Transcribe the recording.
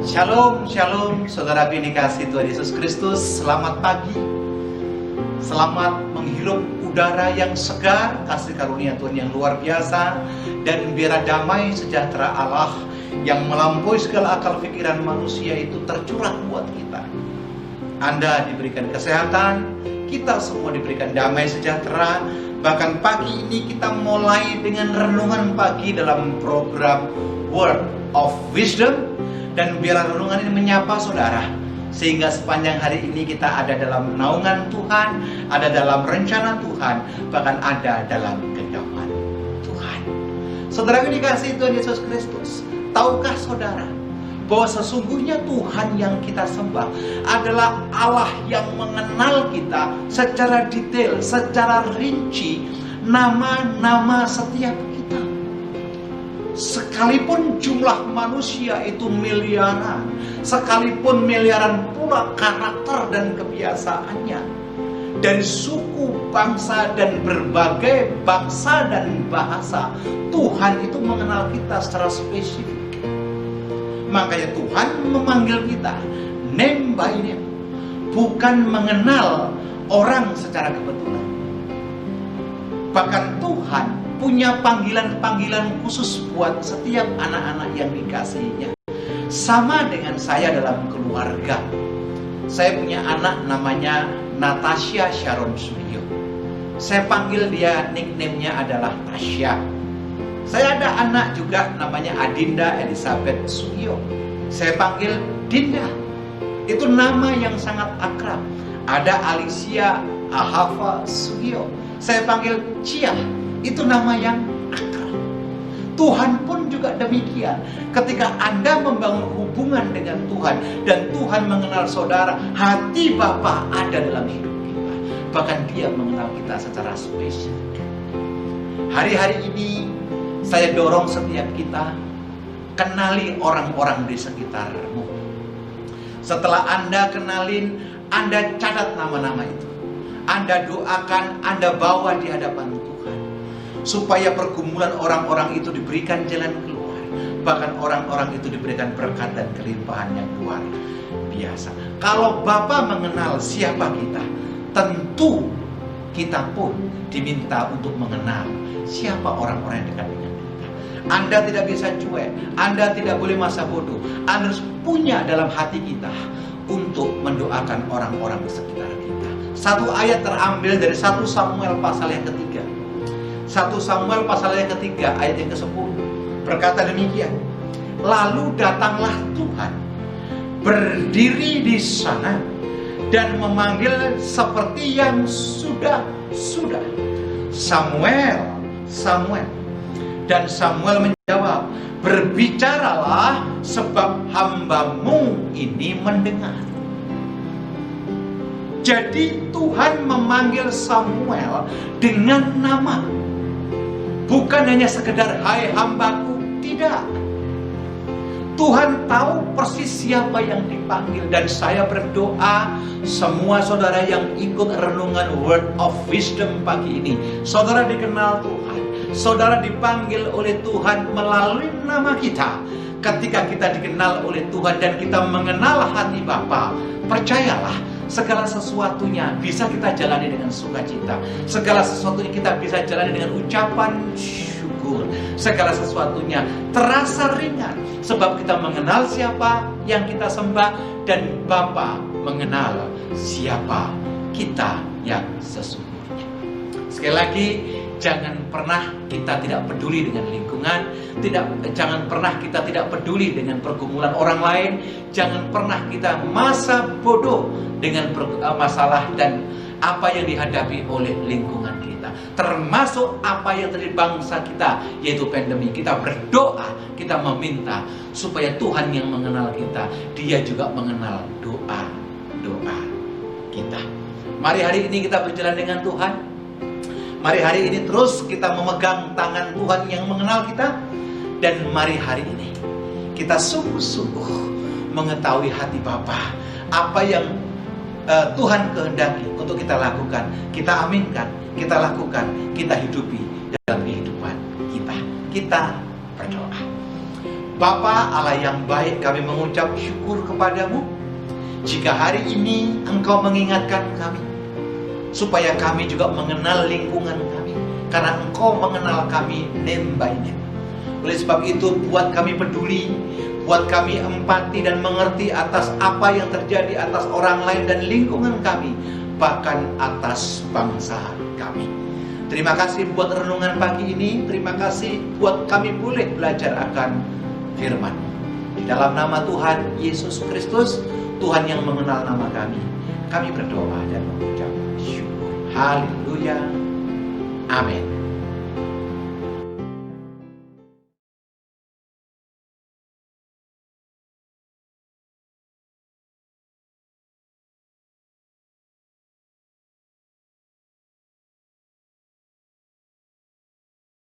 Shalom, shalom, saudara dikasih Tuhan Yesus Kristus. Selamat pagi. Selamat menghirup udara yang segar, kasih karunia Tuhan yang luar biasa, dan biar damai sejahtera Allah yang melampaui segala akal pikiran manusia itu tercurah buat kita. Anda diberikan kesehatan, kita semua diberikan damai sejahtera. Bahkan pagi ini kita mulai dengan renungan pagi dalam program Word of Wisdom. Dan biarlah renungan ini menyapa saudara, sehingga sepanjang hari ini kita ada dalam naungan Tuhan, ada dalam rencana Tuhan, bahkan ada dalam genggaman Tuhan. Saudara yang dikasihi Tuhan Yesus Kristus, tahukah saudara bahwa sesungguhnya Tuhan yang kita sembah adalah Allah yang mengenal kita secara detail, secara rinci, nama-nama setiap kita. Sekalipun jumlah manusia itu miliaran, sekalipun miliaran pula karakter dan kebiasaannya, dari suku, bangsa, dan berbagai bangsa dan bahasa, Tuhan itu mengenal kita secara spesifik. Makanya Tuhan memanggil kita name by name, bukan mengenal orang secara kebetulan. Bahkan Tuhan punya panggilan-panggilan khusus buat setiap anak-anak yang dikasihinya. Sama dengan saya dalam keluarga. Saya punya anak namanya Natasha Sharon Sugiyo. Saya panggil dia, nickname-nya adalah Tasya. Saya ada anak juga namanya Adinda Elizabeth Sugiyo. Saya panggil Dinda. Itu nama yang sangat akrab. Ada Alicia Ahava Sugiyo. Saya panggil Cia. Itu nama yang akrab. Tuhan pun juga demikian. Ketika Anda membangun hubungan dengan Tuhan dan Tuhan mengenal saudara, hati Bapa ada dalam hidup kita. Bahkan Dia mengenal kita secara spesifik. Hari-hari ini saya dorong setiap kita, kenali orang-orang di sekitarmu. Setelah Anda kenalin, Anda catat nama-nama itu. Anda doakan, Anda bawa di hadapan Tuhan, supaya pergumulan orang-orang itu diberikan jalan keluar. Bahkan orang-orang itu diberikan berkat dan kelimpahan yang luar biasa. Kalau Bapa mengenal siapa kita, tentu kita pun diminta untuk mengenal siapa orang-orang yang dekat dengan kita. Anda tidak bisa cuek, Anda tidak boleh masa bodoh. Anda harus punya dalam hati kita untuk mendoakan orang-orang di sekitar kita. Satu ayat terambil dari 1 Samuel pasal yang ketiga. 1 Samuel pasal yang ketiga ayat yang ke-10 berkata demikian. Lalu datanglah Tuhan, berdiri di sana dan memanggil seperti yang sudah. Samuel, Samuel. Dan Samuel menjawab, berbicaralah sebab hambamu ini mendengar. Jadi Tuhan memanggil Samuel dengan nama. Bukan hanya sekedar hai hambaku, tidak. Tuhan tahu persis siapa yang dipanggil. Dan saya berdoa semua saudara yang ikut renungan Word of Wisdom pagi ini, saudara dikenal Tuhan, saudara dipanggil oleh Tuhan melalui nama kita. Ketika kita dikenal oleh Tuhan dan kita mengenal hati Bapa, percayalah, segala sesuatunya bisa kita jalani dengan sukacita. Segala sesuatunya kita bisa jalani dengan ucapan syukur. Segala sesuatunya terasa ringan, sebab kita mengenal siapa yang kita sembah, dan Bapa mengenal siapa kita yang sesungguhnya. Sekali lagi, jangan pernah kita tidak peduli dengan lingkungan. Jangan pernah kita tidak peduli dengan pergumulan orang lain. Jangan pernah kita masa bodoh dengan masalah dan apa yang dihadapi oleh lingkungan kita, termasuk apa yang terjadi bangsa kita, yaitu pandemi. Kita berdoa, kita meminta supaya Tuhan yang mengenal kita, Dia juga mengenal doa kita. Mari hari ini kita berjalan dengan Tuhan. Mari hari ini terus kita memegang tangan Tuhan yang mengenal kita. Dan mari hari ini kita sungguh-sungguh mengetahui hati Bapa, apa yang Tuhan kehendaki untuk kita lakukan, kita aminkan, kita lakukan, kita hidupi dalam kehidupan kita. Kita berdoa. Bapa Allah yang baik, kami mengucap syukur kepadamu jika hari ini Engkau mengingatkan kami supaya kami juga mengenal lingkungan kami, karena Engkau mengenal kami name by name. Oleh sebab itu, buat kami peduli, buat kami empati dan mengerti atas apa yang terjadi atas orang lain dan lingkungan kami, bahkan atas bangsa kami. Terima kasih buat renungan pagi ini. Terima kasih buat kami boleh belajar akan firman. Di dalam nama Tuhan Yesus Kristus, Tuhan yang mengenal nama kami berdoa dan mengucap syukur. Haleluya. Amin.